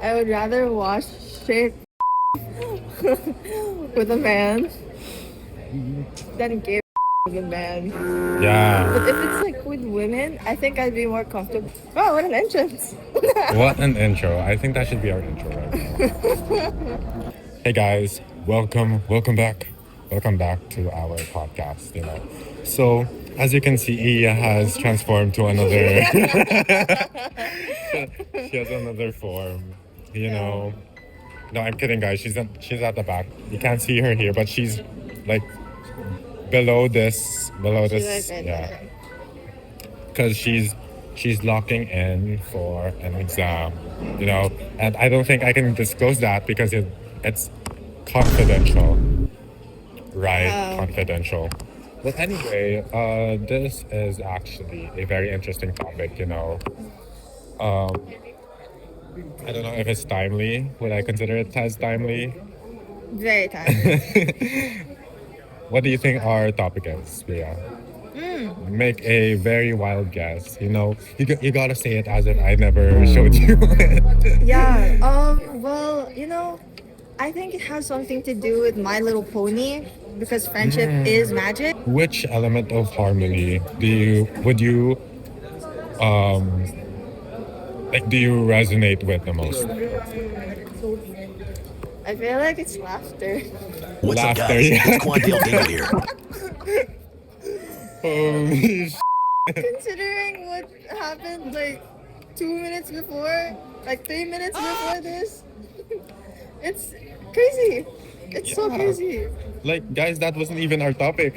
I would rather wash shit with a man than gay with a man. Yeah. But if it's like with women, I think I'd be more comfortable. Oh, what an entrance! What an intro. I think that should be our intro right now. Hey guys, welcome back. Welcome back to our podcast, So, as you can see, Iya has transformed to another she has another form, you know. No, I'm kidding guys. She's at the back. You can't see her here, but she's like below She's this, right yeah. there. Because she's locking in for an exam, and I don't think I can disclose that because it's confidential, right? Wow. Confidential. But anyway, this is actually a very interesting topic. I don't know if it's timely. Would I consider it as timely? Very timely. What do you think our topic is, Bia? Make a very wild guess. You gotta say it as if I never showed you it. Yeah. Well, I think it has something to do with My Little Pony because friendship is magic. Which element of harmony would you like? Do you resonate with the most? I feel like it's laughter. What's up, Laughter, guys? yeah. It's Quandale Dingle here. Holy Considering what happened like 2 minutes before, like 3 minutes before this, it's crazy. It's so Yeah. crazy. Like, guys, that wasn't even our topic.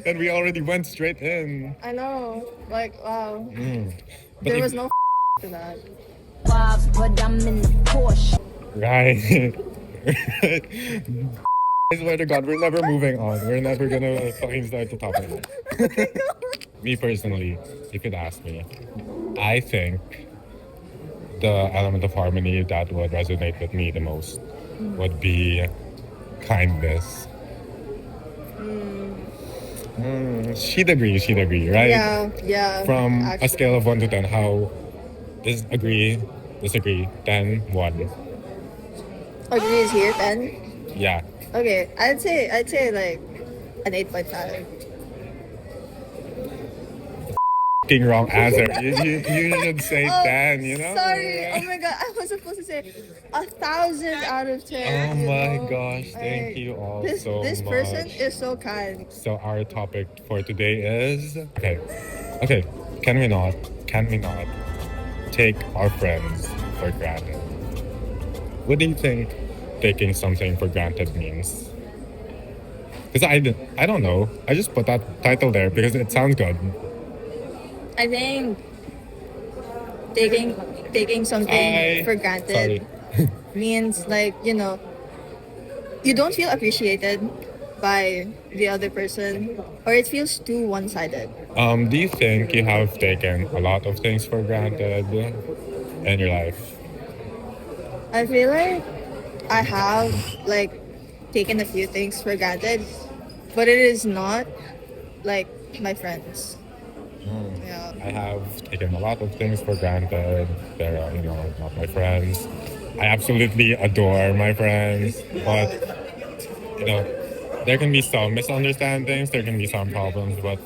And we already went straight in. I know. Like, wow. But There if- was no to that. But I'm in the Porsche. Right. I swear to God, we're never moving on. We're never gonna fucking start the topic. Me personally, if you'd ask me, I think the element of harmony that would resonate with me the most would be kindness. She'd agree, right? Yeah. From a actually. scale of 1 to 10, how disagree, 10, 1. Agree is here then. Yeah. Okay, I'd say like an 8.5. Fucking wrong answer. You should say 10, Sorry. Oh my god, I was supposed to say 1,000 out of 10. Oh you my know? gosh, thank Alright. you all This so this much. person is so kind. So our topic for today is okay. Can we not take our friends for granted? What do you think taking something for granted means? Because I don't know. I just put that title there because it sounds good. I think taking something for granted Sorry. means like, you don't feel appreciated by the other person or it feels too one-sided. Do you think you have taken a lot of things for granted in your life? I feel like I have like taken a few things for granted, but it is not like my friends. Yeah. I have taken a lot of things for granted. They're, not my friends. I absolutely adore my friends, but, there can be some misunderstandings, there can be some problems, but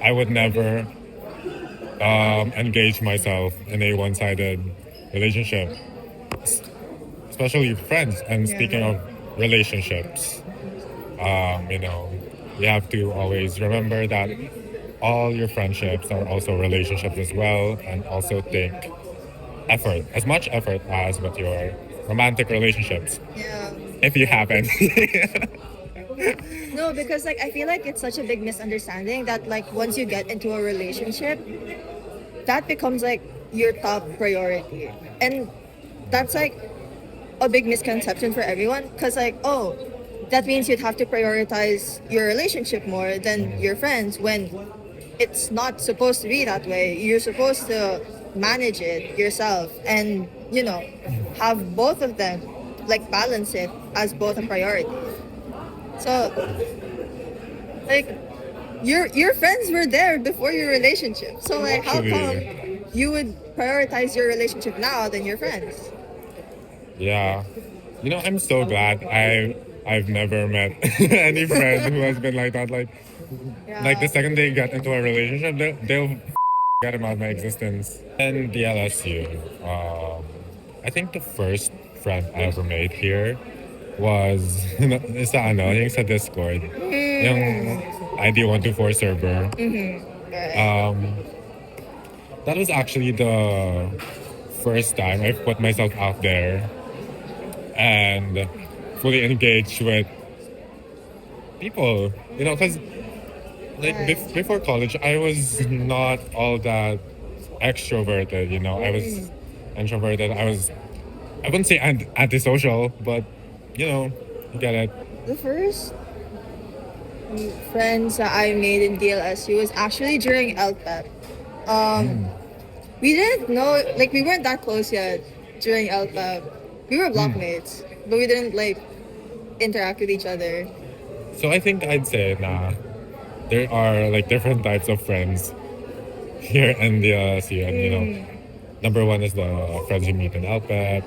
I would never engage myself in a one-sided relationship, especially with friends. And speaking of relationships, you have to always remember that all your friendships are also relationships as well, and also take as much effort as with your romantic relationships, Yeah. if you have any. No, because like I feel like it's such a big misunderstanding that like once you get into a relationship, that becomes like your top priority. And that's like a big misconception for everyone because like, oh, that means you'd have to prioritize your relationship more than your friends when it's not supposed to be that way. You're supposed to manage it yourself and, have both of them like balance it as both a priority. So like your friends were there before your relationship. So like how Actually. come you would prioritize your relationship now than your friends. Yeah. You know, I'm so glad I've never met any friend who has been like that. Like the second they get into a relationship, they'll get him out of my existence. And the LSU, I think the first friend I ever made here was sa ano, yung sa Discord, yung ID 124 server. Right. That was actually the first time I put myself out there and fully engaged with people. You know, because like before college, I was not all that extroverted. You know, I was introverted. I wouldn't say antisocial, but you know, you get it. The first friends that I made in DLSU was actually during LPEP. We didn't know, like, we weren't that close yet during LPEP. We were blockmates, but we didn't, like, interact with each other. So I think I'd say there are like different types of friends here in the LSU, and you know, number one is the friends you meet in LPEP.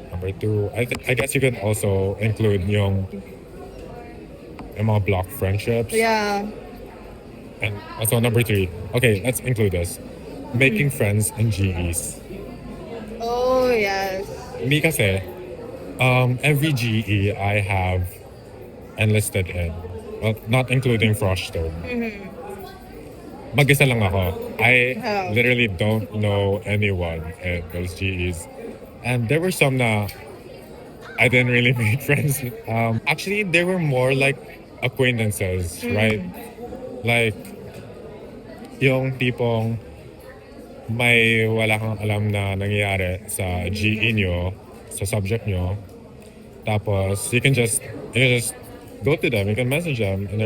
Number two, I guess you can also include yung mga block friendships. Yeah. And also number three, okay, let's include this. Making friends in GEs. Oh, yes. Me kasi, every GE I have enlisted in, well, not including Froster. Mag-isa lang ako. I Oh. literally don't know anyone in those GEs. And there were some na I didn't really make friends. Actually, they were more like acquaintances, right? Like, yung tipong may wala kang alam na nangyayari sa GE nyo, sa subject nyo. Tapos, you can just go to them, you can message them, and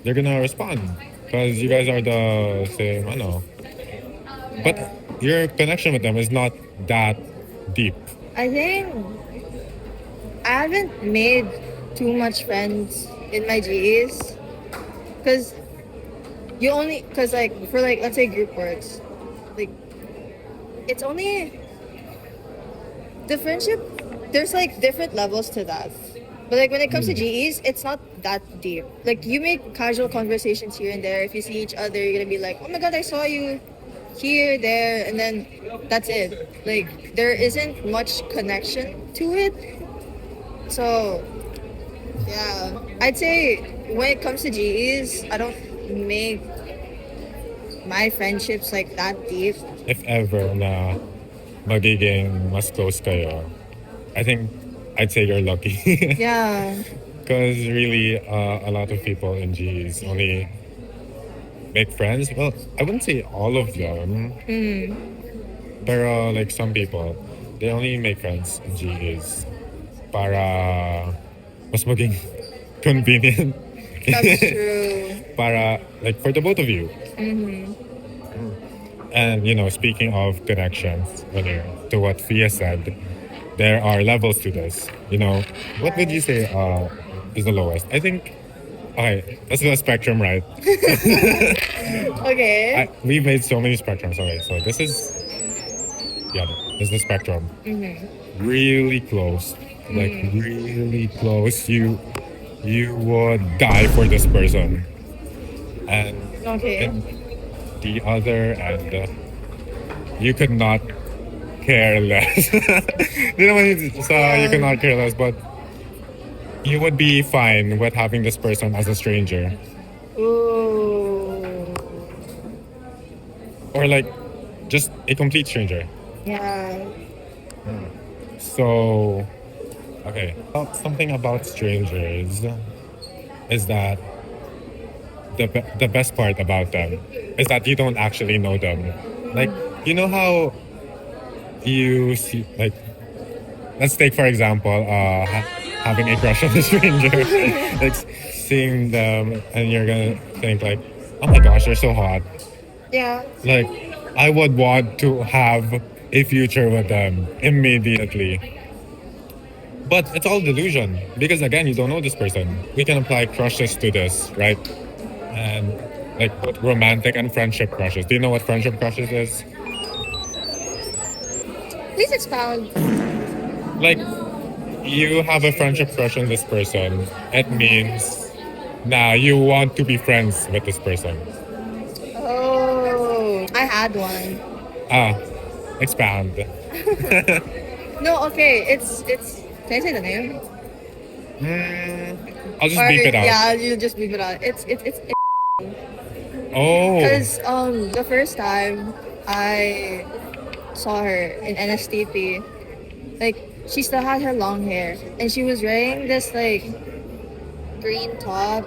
they're gonna respond. Because you guys are the same, ano. But your connection with them is not that deep. I think I haven't made too much friends in my GEs. Because like, for like, let's say group works, like, it's only the friendship, there's like different levels to that. But like when it comes to GEs, it's not that deep. Like you make casual conversations here and there. If you see each other, you're gonna be like, oh my god, I saw you here, there, and then that's it. Like there isn't much connection to it. So yeah, I'd say when it comes to GEs, I don't make my friendships like that deep. If ever na magiging mas close kayo, I think I'd say you're lucky. Yeah. Because really, a lot of people in Gs only make friends. Well, I wouldn't say all of them, but like some people, they only make friends in Gs para mas maging convenient. That's true. Para like for the both of you. And you know, speaking of connections, to what Fia said, there are levels to this. You know, what would you say is the lowest? I think, okay, that's the spectrum, right? Okay. We made so many spectrums. Okay, so this is the spectrum. Really close, like really close. You would die for this person, and Okay. in the other end, you could not care less. Di naman you could not care less, but you would be fine with having this person as a stranger. Ooh. Or like just a complete stranger. Yeah. So, okay. Something about strangers is that the best part about them is that you don't actually know them. Like, you know how you see, like, let's take for example, having a crush on a stranger, like seeing them, and you're gonna think like, oh my gosh, they're so hot. Yeah. Like, I would want to have a future with them immediately. But it's all delusion because again, you don't know this person. We can apply crushes to this, right? And like both romantic and friendship crushes. Do you know what friendship crushes is? Please expound. Like, you have a friendship crush on this person. It means now you want to be friends with this person. Oh, I had one. Ah, expound. No, okay. It's. Can I say the name? I'll just Or beep it out. yeah, you just leave it out. It's Oh. because the first time I saw her in NSTP, like she still had her long hair and she was wearing this like green top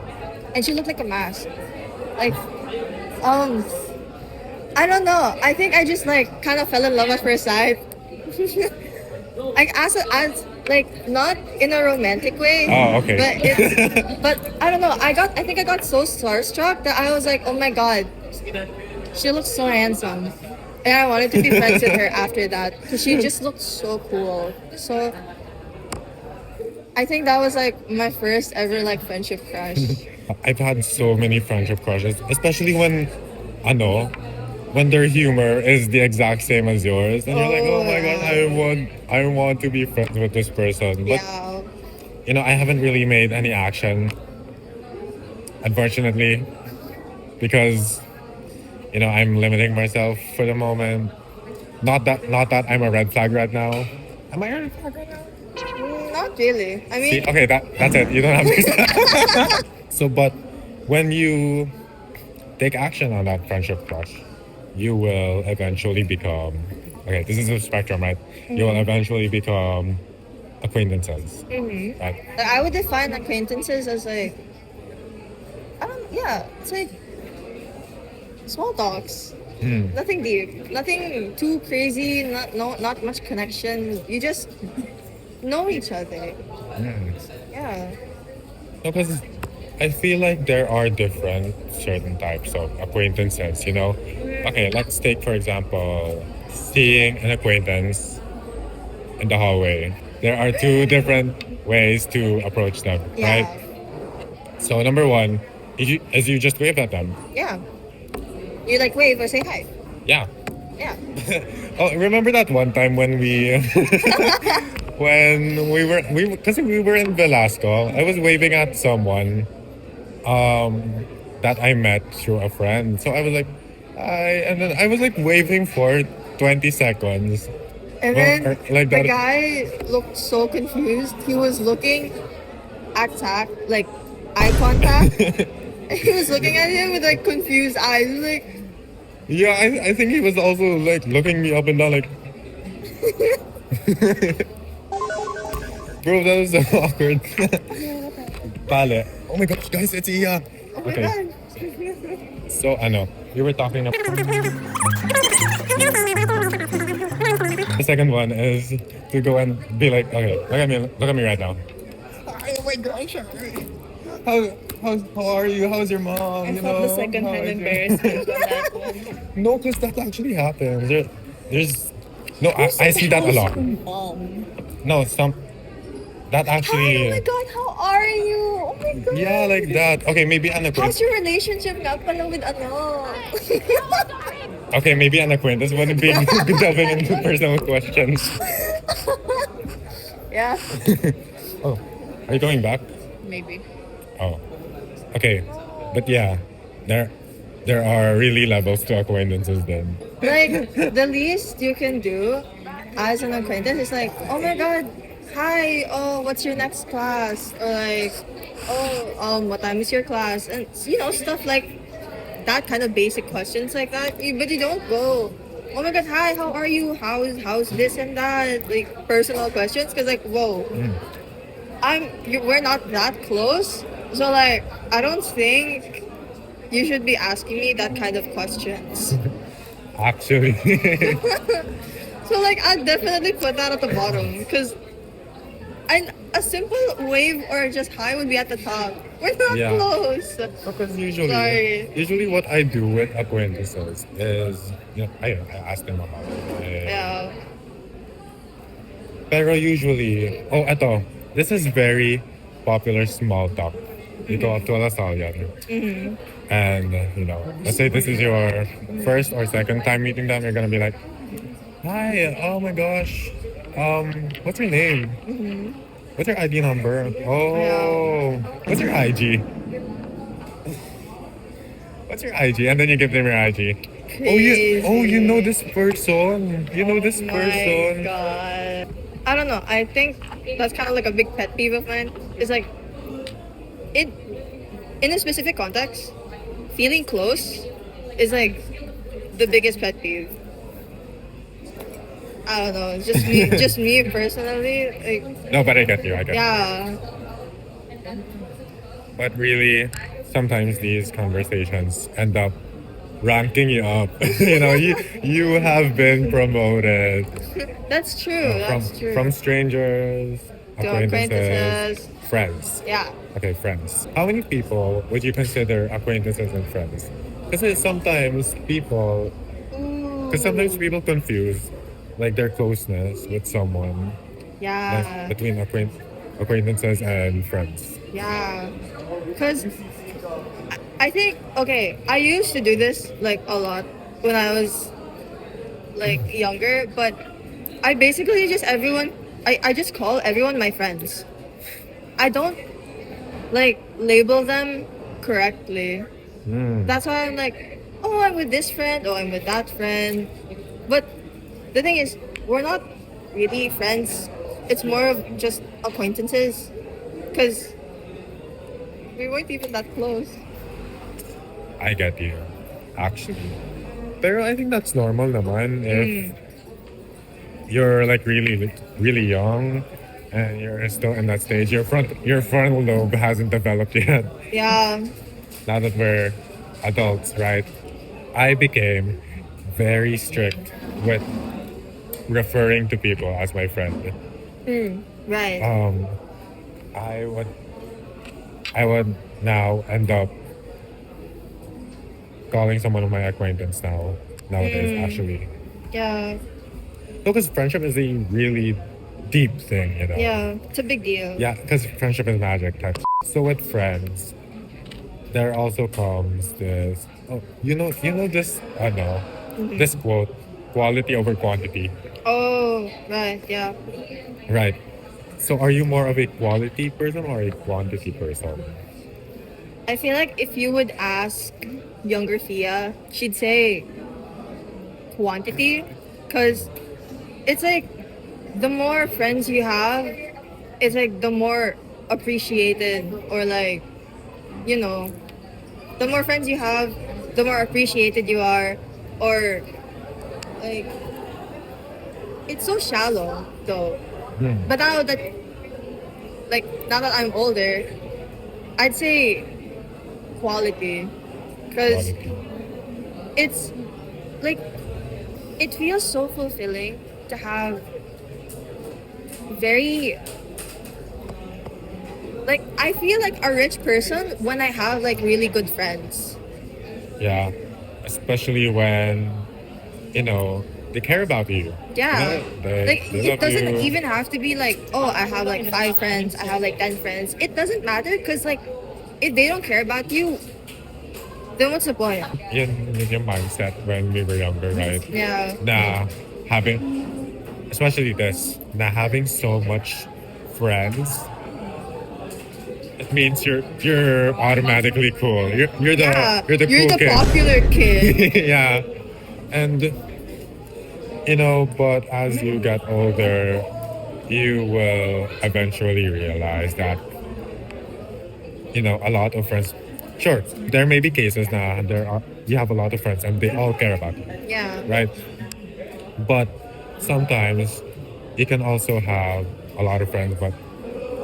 and she looked like a mask. Like um I don't know. I think I just like kind of fell in love at first sight. Like as like not in a romantic way. Oh, okay. But it's but I don't know. I think I got so starstruck that I was like, oh my god, she looks so handsome. And I wanted to be friends with her after that because she just looked so cool. So I think that was like my first ever like friendship crush. I've had so many friendship crushes, especially when, ano, when their humor is the exact same as yours, and you're like, oh my god, I want to be friends with this person. But Yeah. you know, I haven't really made any action, unfortunately, because you know I'm limiting myself for the moment. Not that I'm a red flag right now. Am I a red flag right now? Not really. I See, mean, okay, that's it. You don't have to. So, but when you take action on that friendship crush, you will eventually become. Okay, this is a spectrum, right? You will eventually become acquaintances, right? I would define acquaintances as like, yeah, it's like small talks. Nothing deep, nothing too crazy, not much connection. You just know each other. Yeah. Because I feel like there are different certain types of acquaintances, you know? Okay, let's take, for example, seeing an acquaintance in the hallway. There are two different ways to approach them, Yeah. right? So, number one, is you just wave at them. Yeah. You like wave or say hi. Yeah. Yeah. Oh, remember that one time when we when we were in Velasco, I was waving at someone that I met through a friend. So I was like, hi, and then I was like waving for 20 seconds. And Well, then like the that. guy looked so confused. He was looking at Zach, like eye contact. He was looking at him with like confused eyes. He was like, Yeah, I think he was also like looking me up and down like bro, that was so awkward. Pale. Oh my gosh, guys, it's Iya. oh my Okay. god. So ano, we were talking about the second one is to go and be like, okay, look at me right now. Hi, oh my gosh, how are you? How's your mom? I felt the second-hand embarrassment on that one. No, because that actually happens. There's no, I see that a lot. Mom. No, some that Hi, actually. oh my god, how are you? Oh my god. Yeah, like that. Okay, maybe an How's acquaintance. your relationship nga pala with ano? Okay, maybe an acquaintance wouldn't be delving into personal questions. Yeah, Oh, are you going back? maybe. Oh, okay, but yeah, there are really levels to acquaintances then. Like, the least you can do as an acquaintance is like, oh my god, hi, oh, what's your next class? Or like, oh, what time is your class? And, you know, stuff like that kind of basic questions like that. But you don't go, oh my god, hi, how are you? How's this and that? Like, personal questions. Because, like, whoa, we're not that close. So, like, I don't think you should be asking me that kind of questions. Actually, So like I'd definitely put that at the bottom because a simple wave or just hi would be at the top. We're not Yeah. close. because Sorry. usually what I do with acquaintances is, you know, I ask them about it. Yeah. Pero usually, oh, eto, this is very popular small talk. You go up to a Lasallian, and you know, let's say this is your first or second time meeting them, you're gonna be like, Hi. Oh my gosh. What's your name? What's your ID number? Yeah. Oh, what's your IG? What's your IG? And then you give them your IG. Oh, you know Crazy. this person. You know this Oh my person. god. I don't know. I think that's kind of like a big pet peeve of mine. It's like it in a specific context, feeling close is like the biggest pet peeve. I don't know. It's just me. Just me personally. Like, No, but I get you. I get you. yeah. But really, sometimes these conversations end up ranking you up. You have been promoted That's true. from That's true. strangers, To acquaintances, acquaintances. friends. Yeah. Okay, friends. How many people would you consider acquaintances and friends? Because sometimes people confuse like their closeness with someone like Yeah. between acquaintances and friends. Yeah. Because I think, okay, I used to do this like a lot when I was like younger, but I basically just I just call everyone my friends. I don't like label them correctly. That's why I'm like, oh, I'm with this friend, oh, I'm with that friend. But the thing is, we're not really friends. It's more of just acquaintances. Because we weren't even that close. I get you, actually. Pero I think that's normal naman if you're like really young and you're still in that stage. Your frontal lobe hasn't developed yet. Yeah. Now that we're adults, right? I became very strict with referring to people as my friend. Right. I would I would now end up calling someone of my acquaintance nowadays actually. Yeah. Because friendship is a really deep thing. Yeah. It's a big deal. Yeah, because friendship is magic type. So with friends, there also comes this. Oh, this. I know this quote: quality over quantity. Oh, right. Yeah. Right. So, are you more of a quality person or a quantity person? I feel like if you would ask younger Fia, she'd say quantity. Because it's like the more friends you have, it's like the more appreciated or like, you know, the more friends you have, the more appreciated you are. Or like, it's so shallow though. But now that I'm older, I'd say quality. Because Quality. it's like, it feels so fulfilling to have very, like, I feel like a rich person when I have like really good friends. Yeah. Especially when, they care about you. Yeah. Like, They it love doesn't you. even have to be like, oh, I have like 5 friends, I have like 10 friends. It doesn't matter because, like, if they don't care about you, then what's the point? Yun yung mindset when we were younger, right? Yeah. Na especially having so much friends, it means you're automatically cool. You're Yeah. the You're cool the kid. popular kid. Yeah. And but as you get older, you will eventually realize that a lot of friends. Sure, there may be cases now you have a lot of friends and they all care about you, Yeah. right? But sometimes you can also have a lot of friends, but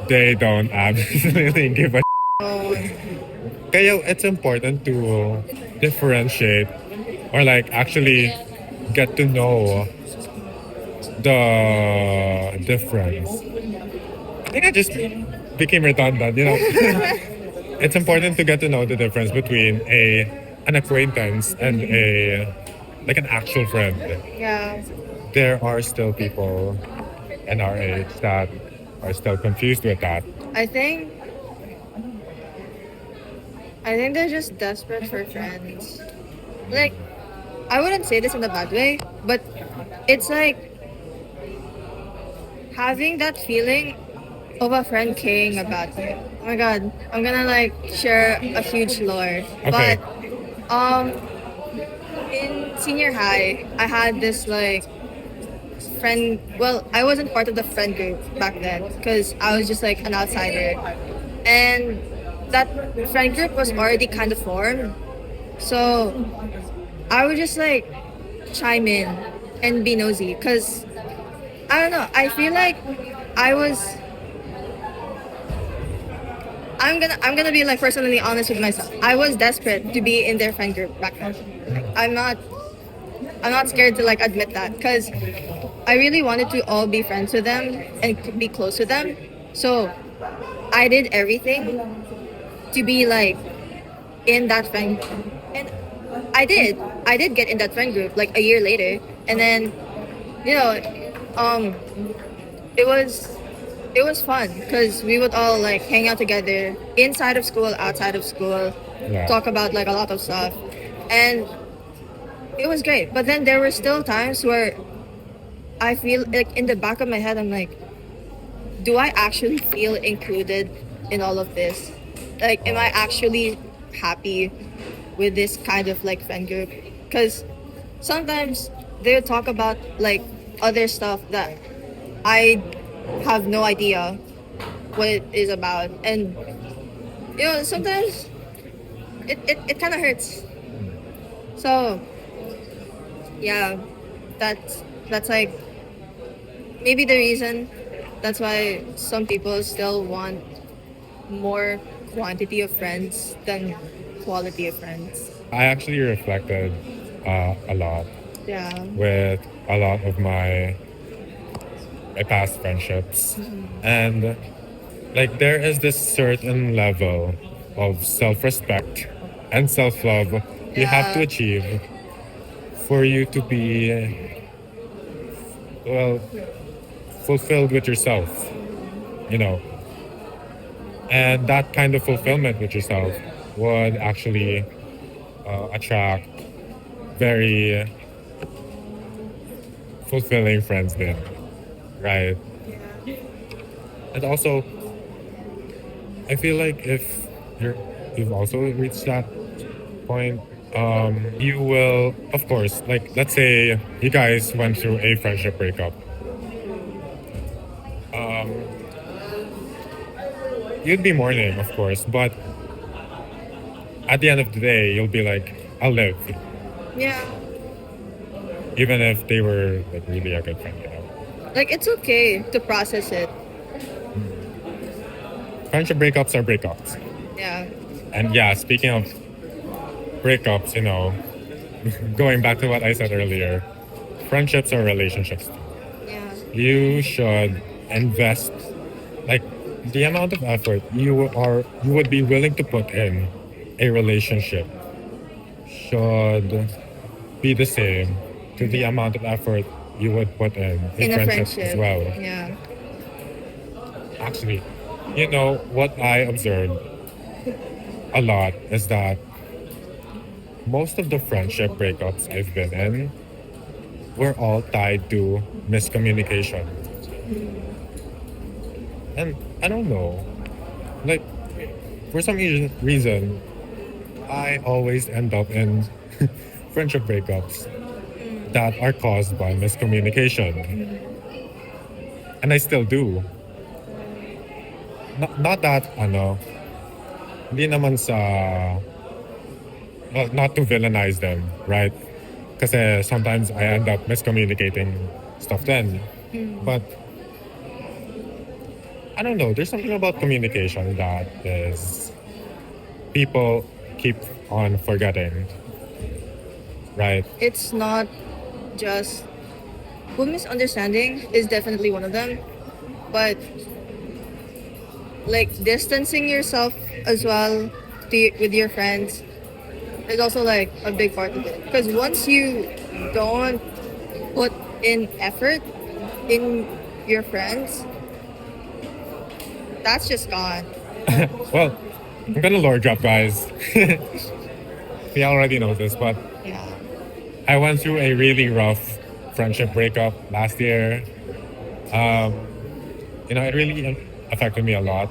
they don't absolutely give a. Oh, Kaya it's important to differentiate or like actually get to know the difference. I think I just became redundant. It's important to get to know the difference between an acquaintance and an actual friend. yeah. There are still people in our age that are still confused with that. I think I think they're just desperate for friends. Like, I wouldn't say this in a bad way, but it's like having that feeling of a friend caring about you. Oh my god, I'm gonna like share a huge lore. Okay. But um in senior high, I had this like friend. Well, I wasn't part of the friend group back then because I was just like an outsider, and that friend group was already kind of formed. So I would just like chime in and be nosy because I don't know. I feel like I was. I'm gonna be like personally honest with myself. I was desperate to be in their friend group back then. I'm not I'm not scared to like admit that because I really wanted to all be friends with them and be close with them. So I did everything to be like in that friend, and I did. I did get in that friend group like a year later, and then you know, um, it was it was fun because we would all like hang out together inside of school, outside of school, Yeah. talk about like a lot of stuff, and it was great. But then there were still times where I feel like in the back of my head, I'm like, do I actually feel included in all of this? Like, am I actually happy with this kind of like friend group? Because sometimes they would talk about like other stuff that I have no idea what it is about. And, sometimes it kind of hurts. So, yeah, that's like maybe the reason that's why some people still want more quantity of friends than quality of friends. I actually reflected a lot Yeah. with a lot of my past friendships, and like there is this certain level of self-respect and self-love you have to Yeah. achieve for you to be well fulfilled with yourself, you know. And that kind of fulfillment with yourself would actually attract very fulfilling friends then, right? And also, I feel like if you've also reached that point, you will, of course, like let's say you guys went through a friendship breakup. You'd be mourning, of course, but at the end of the day, you'll be like, I'll live, Yeah. even if they were like really a good friend, you know. Like it's okay to process it. Friendship breakups are breakups. Yeah. And yeah, speaking of breakups, you know, going back to what I said earlier, friendships are relationships. Yeah. You should invest like the amount of effort you would be willing to put in a relationship should be the same to the amount of effort you would put in In a friendships as friendship. well. Yeah. Actually, you know what I observed a lot is that most of the friendship breakups I've been in were all tied to miscommunication. And I don't know, like for some reason, I always end up in friendship breakups that are caused by miscommunication. And I still do. Not that, hindi naman sa, well, not to villainize them, right? Kasi sometimes I end up miscommunicating stuff then. But I don't know, there's something about communication that is people keep on forgetting, right? It's not just well, misunderstanding is definitely one of them, but like distancing yourself as well with your friends is also like a big part of it. Because once you don't put in effort in your friends, that's just gone. Well, I'm gonna lore drop, guys. You already know this, but Yeah. I went through a really rough friendship breakup last year. It really affected me a lot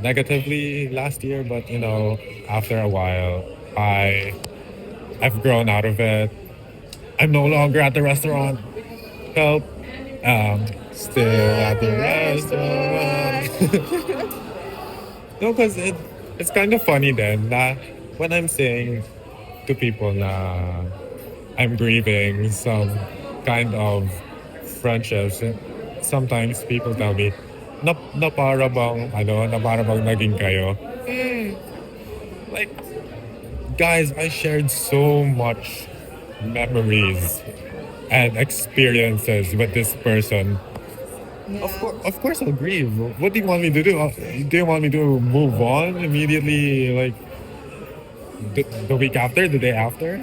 negatively last year, but after a while, I've grown out of it. I'm no longer at the restaurant. Help. Still at the restaurant. No, because it's kind of funny then that when I'm saying to people na I'm grieving some kind of friendships, sometimes people tell me, na para bang, na para bang naging kayo. Like, guys, I shared so much memories and experiences with this person. Of course, I'll grieve. What do you want me to do? Do you want me to move on immediately, like the week after, the day after?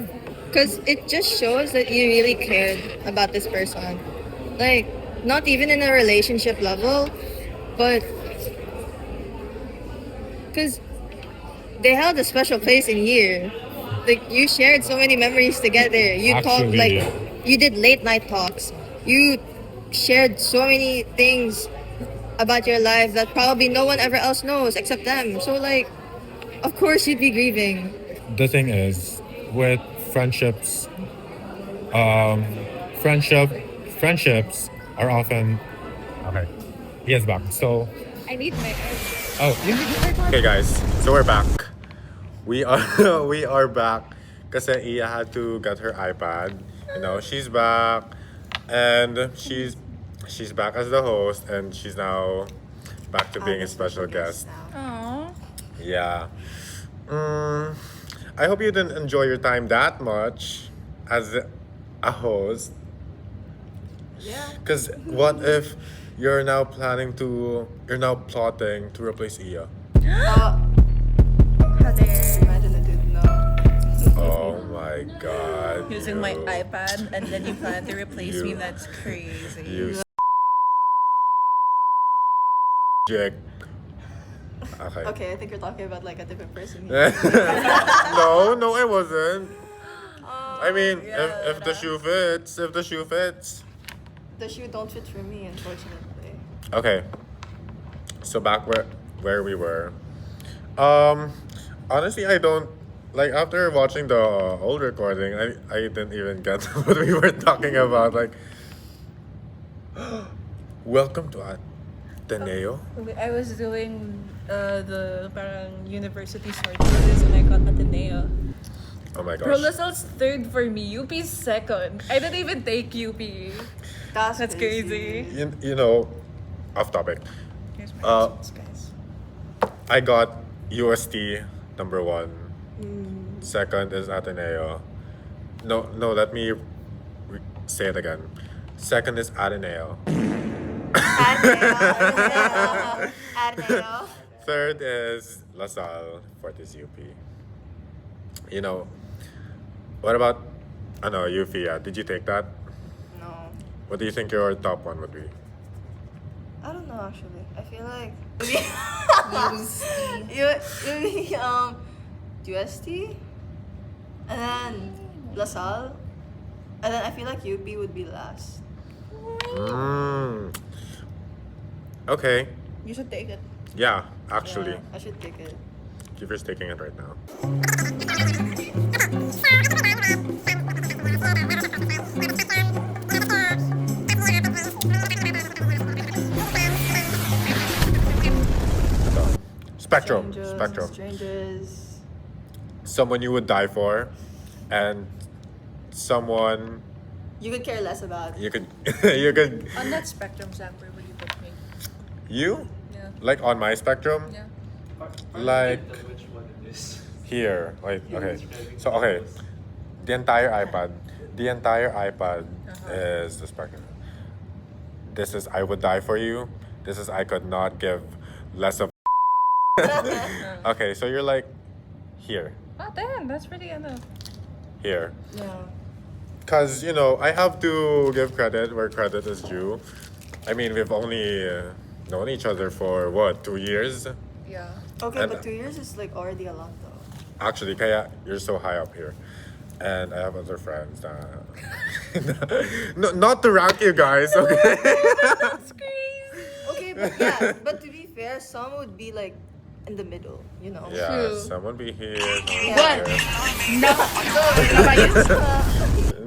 Because it just shows that you really cared about this person. Like, not even in a relationship level, but because they held a special place in here. Like, you shared so many memories together. You talked, Actually, like, you did late night talks. You shared so many things about your life that probably no one ever else knows except them. So, like, of course you'd be grieving. the thing is, with friendships, um, friendship, friendships are often okay. He is back. So, I need my oh, okay, guys. So we're back. We are we are back. Kasi Iya had to get her iPad. She's back, and she's back as the host, and she's now back to being a special guest. Aww. Yeah. I hope you didn't enjoy your time that much as a host. Yeah. Because what if you're now plotting to replace Iya? How dare imagine I didn't know. Oh my god. Using my iPad and then you plan to replace me. That's crazy. You Jake. Okay. Okay, I think you're talking about like a different person here. No, I wasn't. I mean, if the shoe fits, The shoe don't fit for me, unfortunately. Okay. So back where we were. Honestly, I don't like after watching the old recording. I didn't even get what we were talking about. Like, welcome to Ateneo. I was doing the parang university sort of and I got Ateneo. Oh my Pro gosh. LaSalle's third for me. UP's second. I didn't even take UP. That's crazy. Off topic. Here's my Uh, results, guys. I got UST number 1. Second is Ateneo. No. Let me say it again. Second is Ateneo. Arneo. Third is LaSalle. Fourth is UP. What about UFIA? Did you take that? No. What do you think your top one would be? I don't know actually. I feel like UST and then LaSalle and then I feel like UP would be last. Okay. You should take it. Yeah, actually. Yeah, I should take it. Kiefer's taking it right now. Spectrum. Strangers. Someone you would die for, and someone You could care less about. you could you could On that spectrum, Zach, where would you put me? you Yeah. like on my spectrum. Yeah. Like Which one it is? here, like okay. So okay, the entire iPad is the spectrum. This is I would die for you. This is I could not give less of. Okay, so you're like here, Oh, damn. That's pretty enough. here. Yeah. Because, I have to give credit where credit is due. I mean, we've only known each other for, 2 years? Yeah. Okay, And- but 2 years is like already a lot though. Actually, kaya you're so high up here. And I have other friends that. No, not to rank you guys, okay? That's crazy. Okay, but yeah, but to be fair, some would be like in the middle, you know. Yeah, True. someone be here, someone Yeah. be here.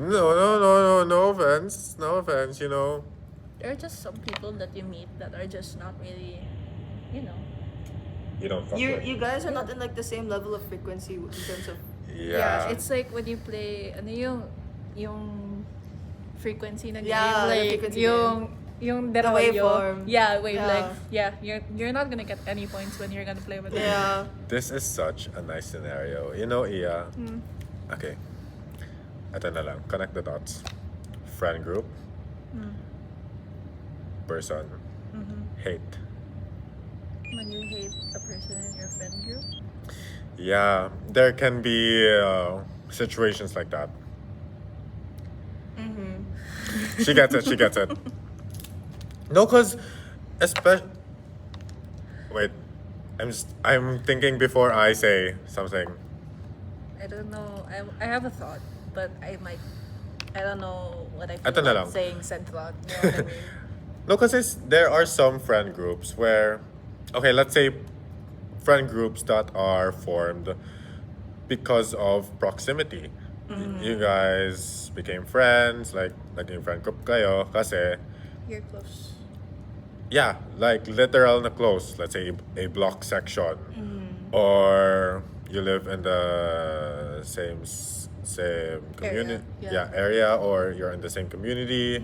No. No offense. No offense, you know. There are just some people that you meet that are just not really, you know. You don't fuck You with. you guys are not in like the same level of frequency in terms of Yeah. It's like when you play, ano yung frequency na game, Yeah, the like frequency yung derolyo. waveform. Yeah, wavelength. Yeah. Yeah, you're not gonna get any points when you're gonna play with them. yeah. This is such a nice scenario. You know, Iya. Okay. Ito na lang. Connect the dots. Friend group. Person. Hate. When you hate a person in your friend group. Yeah, there can be situations like that. She gets it. She gets it. No, cause, especially. Wait, I'm thinking before I say something. I don't know. I have a thought, but I don't know what I feel Ito na about lang. saying said thought. You know what I mean? No, cause there are some friend groups where, okay, let's say, friend groups that are formed because of proximity. You guys became friends, like naging friend group kayo, kasi. You're close. Yeah, like literal na close. Let's say a block section, or you live in the same community, yeah. area, or you're in the same community,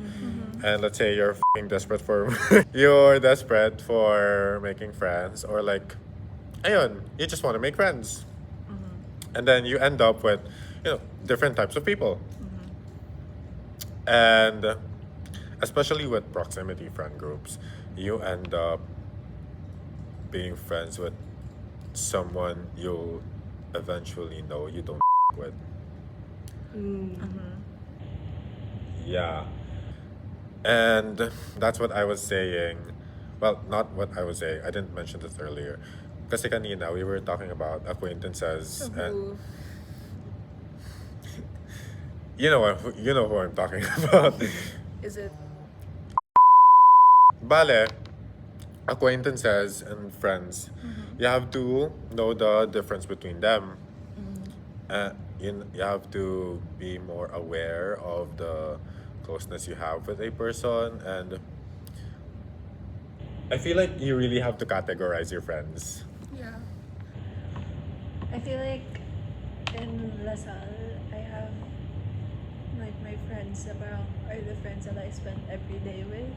and let's say you're desperate for you're desperate for making friends, or like, ayun, you just want to make friends, and then you end up with, different types of people, and especially with proximity friend groups, you end up being friends with someone you'll eventually know you don't with. Yeah. And that's what I was saying. Well, not what I was saying. I didn't mention this earlier. Kasi kanina, we were talking about acquaintances. And you know who I'm talking about. Is it? Bale, acquaintances and friends, you have to know the difference between them. You have to be more aware of the closeness you have with a person, and I feel like you really have to categorize your friends. Yeah. I feel like in Lasal, I have like my friends na parang are the friends that I spend every day with.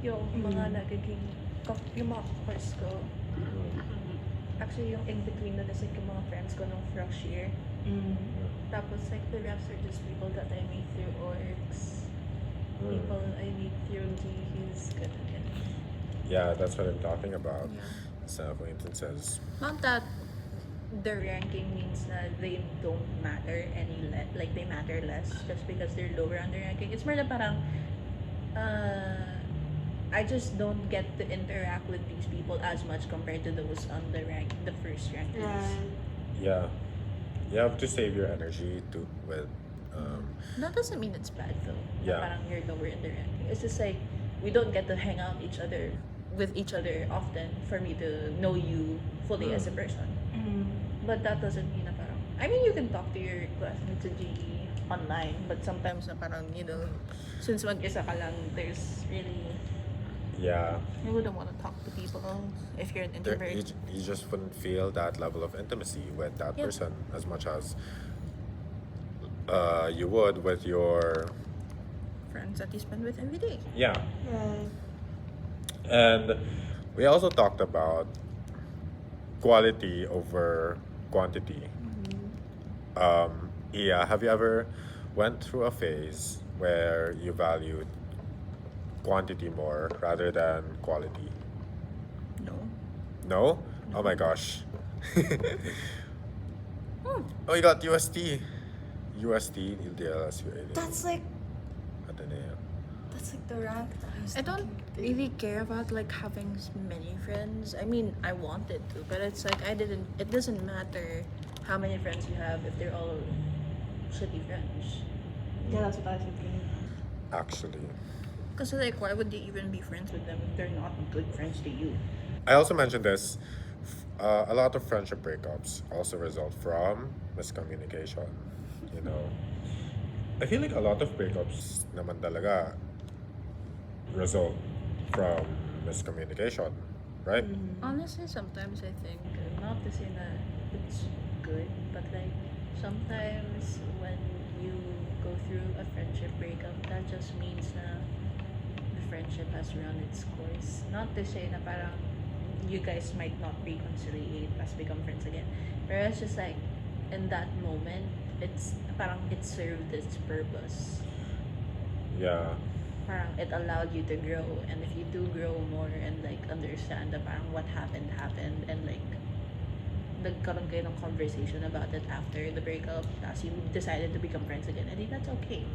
Yung mga nagiging, yung mga course ko. Actually, yung in between na is like yung mga friends ko nung first year. Tapos like the rest are just people that I meet through orgs. People I meet through GHs, ganun. Yeah, that's what I'm talking about. Yeah. Sa acquaintances. Not that the ranking means that they don't matter like they matter less just because they're lower on the ranking. It's more na parang I just don't get to interact with these people as much compared to those on the first rankings. Yeah. You have to save your energy with That doesn't mean it's bad though. Na Yeah. parang you're lower in the ranking. It's just like we don't get to hang out with each other often for me to know you fully as a person. But that doesn't mean na parang, I mean, you can talk to your classmates to GE online, but sometimes na parang, since mag-isa ka lang, there's really, yeah. you wouldn't want to talk to people if you're an There, introvert. you just wouldn't feel that level of intimacy with that Yeah. person as much as you would with your Friends that you spend with every day. yeah. And we also talked about quality over quantity. Yeah, have you ever went through a phase where you valued quantity more rather than quality? No. No? Oh my gosh. Oh, you got UST. UST, DLS, That's like Ateneo. the rank that I don't really care about like having many friends. I mean, I wanted to, but it's like it doesn't matter how many friends you have if they're all shitty friends. Yeah, that's what I was thinking. Actually, Because like, why would they even be friends with them if they're not good friends to you? I also mentioned this. A lot of friendship breakups also result from miscommunication. You know, I feel like a lot of breakups naman talaga result from miscommunication, right? Honestly, sometimes I think, not to say that it's good, but like sometimes when you go through a friendship breakup, that just means na the friendship has run its course. Not to say na parang you guys might not reconciliate as become friends again. But it's just like in that moment, it's parang it served its purpose. Yeah. Parang it allowed you to grow, and if you do grow more and like understand that parang what happened and like nagkaroon kayo ng conversation about it after the breakup as you decided to become friends again, I think that's okay.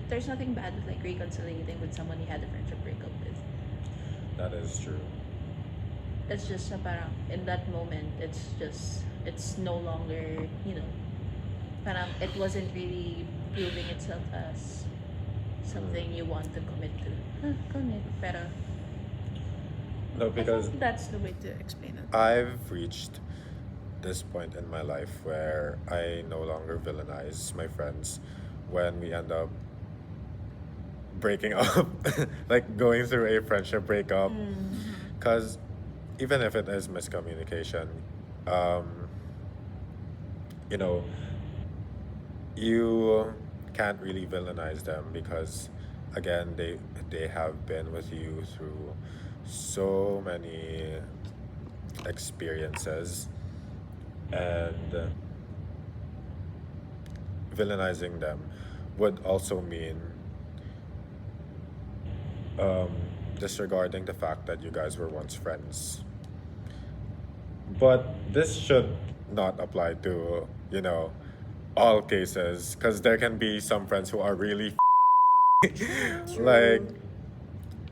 There's nothing bad with like reconciliating with someone you had a friendship breakup with. That is true. It's just na parang in that moment it's no longer, you know, parang it wasn't really proving itself as something you want to commit to. Commit. Pero No, I because think that's the way to explain it. I've reached this point in my life where I no longer villainize my friends when we end up breaking up, like going through a friendship breakup. Because even if it is miscommunication, um, you know, you can't really villainize them because, again, they have been with you through so many experiences, and villainizing them would also mean disregarding the fact that you guys were once friends. But this should not apply to, you know, all cases, because there can be some friends who are really like,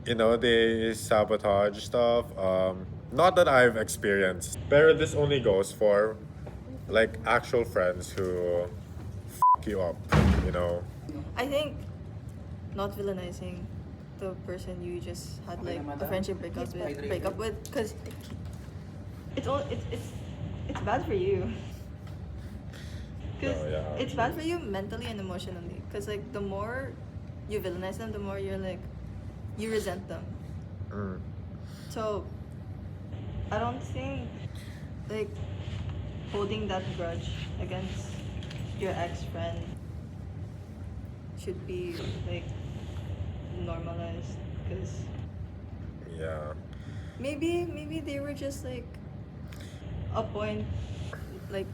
you know, they sabotage stuff. Not that I've experienced, but this only goes for like actual friends who you up, you know. I think not villainizing the person you just had like a friendship breakup with, because it's bad for you. Because Oh, yeah. it's bad for you mentally and emotionally. Because like the more you villainize them, the more you're like you resent them. Mm. So I don't think like holding that grudge against your ex-friend should be like normalized, because Yeah. maybe they were just like a point, like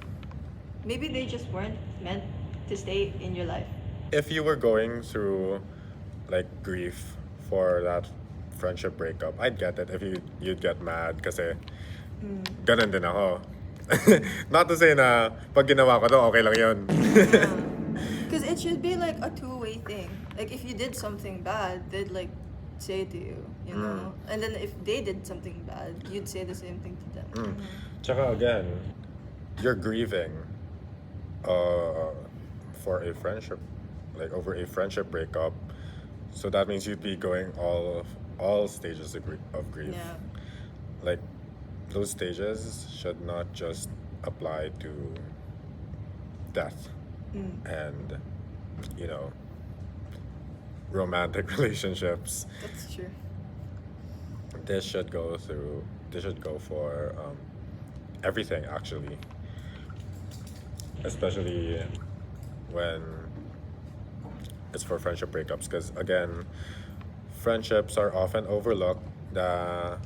maybe they just weren't meant to stay in your life. If you were going through like grief for that friendship breakup, I'd get it if you'd get mad kasi ganun din ako. Not to say na pag ginawa ko to, okay lang yun. Because it should be like a two-way thing. Like if you did something bad, they'd like say to you, you know, and then if they did something bad, you'd say the same thing to them. Tsaka again, you're grieving for a friendship, like over a friendship breakup. So that means you'd be going all stages of grief. Yeah. Like those stages should not just apply to death and, you know, romantic relationships. That's true. This should go for everything, actually, especially when it's for friendship breakups, because again, friendships are often overlooked. The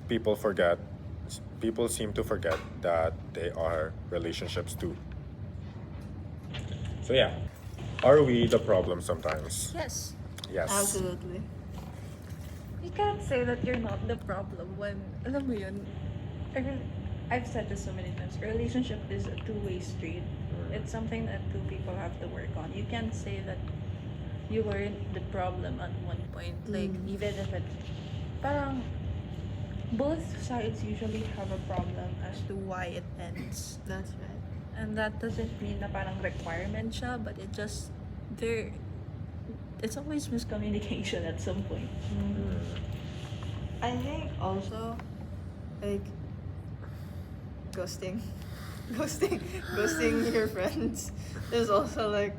people seem to forget that they are relationships too. So yeah, are we the problem sometimes? Yes. Yes. Absolutely. You can't say that you're not the problem when, alam mo yun, I've said this so many times, a relationship is a two-way street. It's something that two people have to work on. You can't say that you weren't the problem at one point. Like, even if it's, parang, both sides usually have a problem as to why it ends. That's right. And that doesn't mean na parang requirement siya, but it just, it's always miscommunication at some point. I think also, like, ghosting, ghosting your friends is also like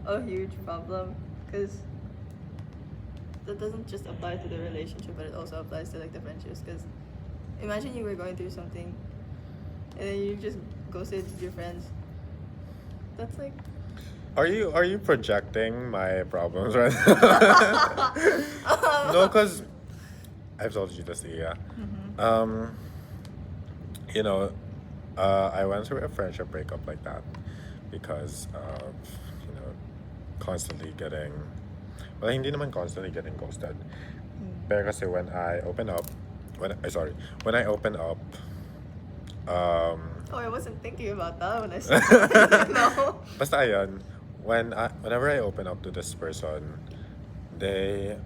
a huge problem because that doesn't just apply to the relationship, but it also applies to like the friendships. Because imagine you were going through something, and then you just ghosted your friends. That's like. Are you projecting my problems right now? No, because I've told you this, yeah. You know, I went through a friendship breakup like that because of, you know, constantly getting, well, hindi naman constantly getting ghosted. Pero kasi when I open up, when I open up, Oh, I wasn't thinking about that when I started. No. basta ayun, whenever I open up to this person, they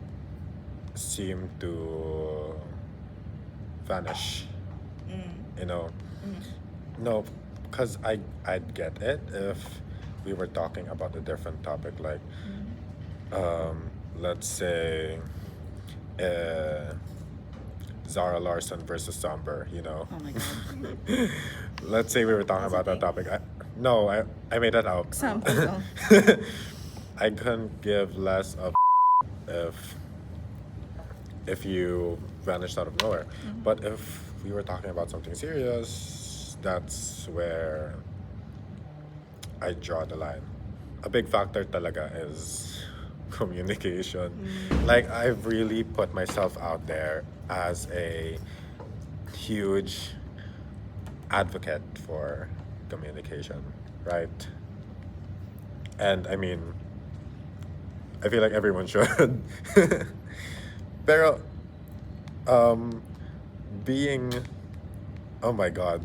seem to vanish. You know, no, because I'd get it if we were talking about a different topic, like let's say Zara Larson versus Somber, you know. Oh my god. Let's say we were talking about that topic. I made that up. Sample lang. I couldn't give less of if you vanished out of nowhere. But if we were talking about something serious, that's where I draw the line. A big factor talaga is communication. Like, I've really put myself out there as a huge advocate for communication, right? And I mean, I feel like everyone should. Pero, being, oh my god.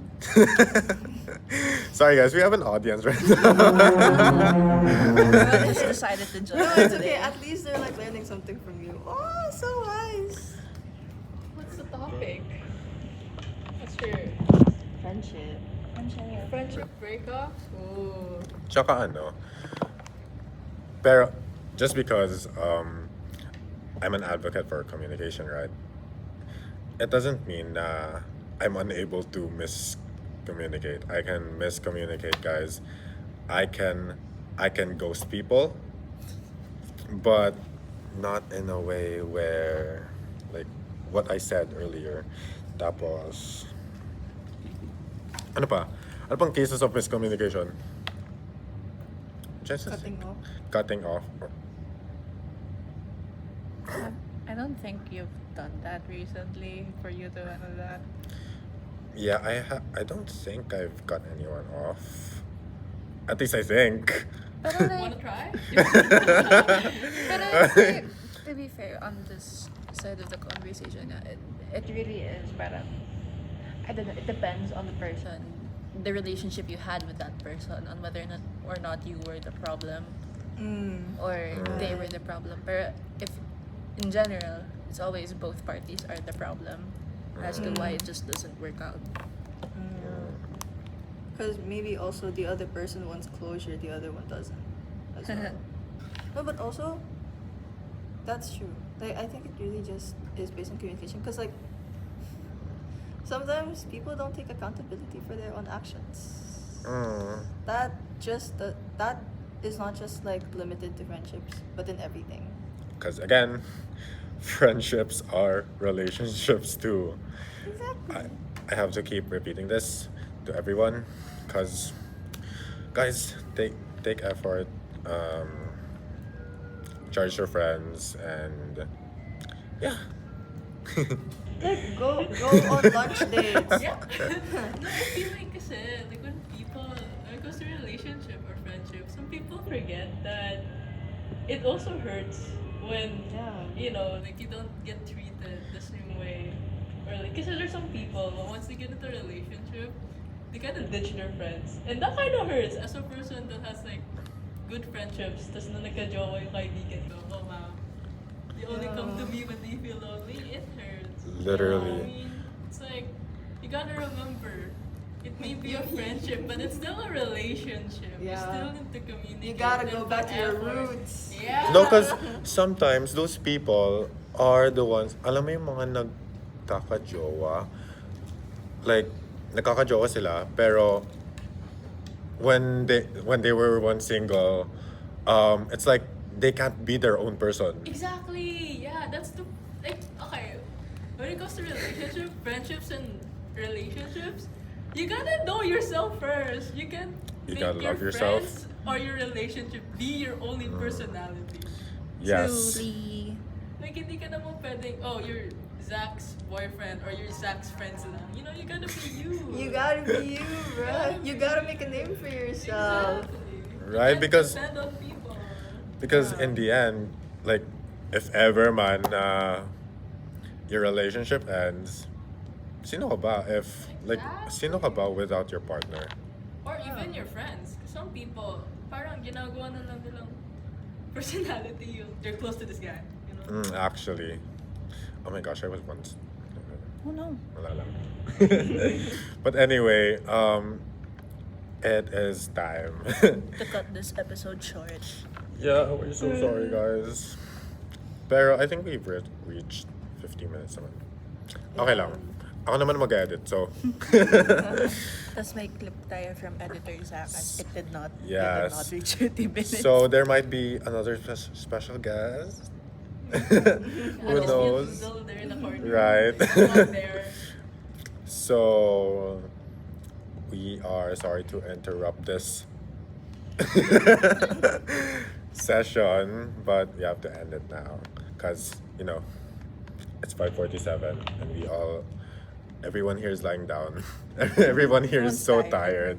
Sorry guys, we have an audience right now. Everyone just decided to join No, us it's today. okay. At least they're like learning something from you. Oh, so wise. What's the topic? What's your Friendship. friendship breakup? Oh. Tsaka ano, pero just because I'm an advocate for communication, right? It doesn't mean I'm unable to miscommunicate. I can miscommunicate, guys. I can ghost people, but not in a way where, like what I said earlier. Tapos, ano pa? Ano pang cases of miscommunication? Just cutting off. I don't think you've done that recently for you to ano that. Yeah, I don't think I've cut anyone off. At least I think. Pero Wanna like, try? pero like, to be fair, on this side of the conversation, it really is parang, I don't know, it depends on the person, the relationship you had with that person, on whether or not you were the problem or they were the problem. But if in general, it's always both parties are the problem as to why it just doesn't work out. Because maybe also the other person wants closure, the other one doesn't. As well. No, but also, that's true. Like, I think it really just is based on communication. Because, like, sometimes people don't take accountability for their own actions. That is not just like limited to friendships, but in everything. Because again, friendships are relationships too. Exactly. I have to keep repeating this to everyone, because guys, take effort, charge your friends, and yeah. Like, go on lunch dates. Yeah. No, I feel like kasi, like when people, when it comes to relationship or friendship, some people forget that it also hurts when, you know, like you don't get treated the same way. Or like, kasi there's some people, once they get into a relationship, they kind of ditch their friends. And that kind of hurts as a person that has like good friendships, tas na nagka-jowa yung kaibigan ko, oh ma, they only come to me when they feel lonely, it hurts. Literally. I mean, it's like, you gotta remember, It may be a friendship, but it's still a relationship. You Yeah. still need to communicate. You gotta go and back to your put effort. roots. Yeah. No, because sometimes those people are the ones, alam mo yung mga nagkakajowa, like, nagkakajowa sila, pero when they were once single, it's like they can't be their own person. Exactly. Yeah, that's the like. Okay, when it comes to friendships, and relationships, you gotta know yourself first. You can You make gotta your love yourself. friends or your relationship be your only personality. Yes. Truly. Like hindi ka naman pwedeng, oh, you're Zach's boyfriend or you're Zach's friends lang. You know, you gotta be you. You gotta be you, bro. You gotta make a name for yourself. Exactly. Right, You can't because- depend on people. Because in the end, like, if ever man your relationship ends, sino ka ba if, like, sino ka ba without your partner? Or even your friends. Some people, parang ginagawa na lang nilang personality yung they're close to this guy. You know? Actually, oh my gosh, I was once. Oh no. Wala lang. But anyway, it is time. To cut this episode short. Yeah, we're so sorry, guys. Pero I think we've reached 50 minutes naman. Okay lang. Ako naman mag-edit, so. Tapos may clip tayo from editor Zach as it did not Yes. reach 50 minutes. So there might be another special guest. Who Just knows? feel Google there in the corner. Right. Not there. So we are sorry to interrupt this session, but we have to end it now because it's 5:47 and everyone here is lying down. Everyone here is so Everyone's tired.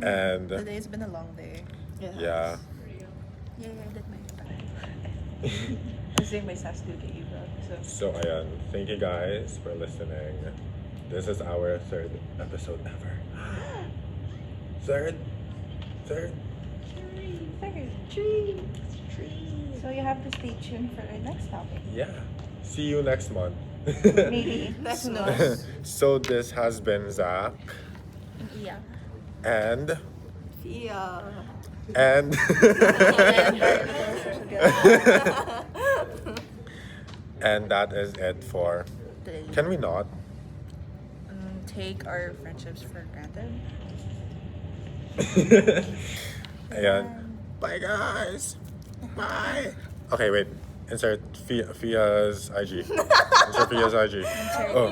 And Today's been a long day. yeah. Yeah, I did my Kasi may SAS due kay Eva. So ayan, thank you guys for listening. This is our third episode ever. Third. Third. So you have to stay tuned for our next topic. Yeah. See you next month. Maybe. Next Who month. knows? So this has been Zach Yeah. and Yeah. and and that is it for. Today. Can we not? Take our friendships for granted. Ayan. Bye guys. Bye. Okay, wait. Insert Fia's IG. Insert Fia's IG. Oh.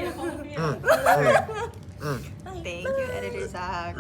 Thank you, editor Zach.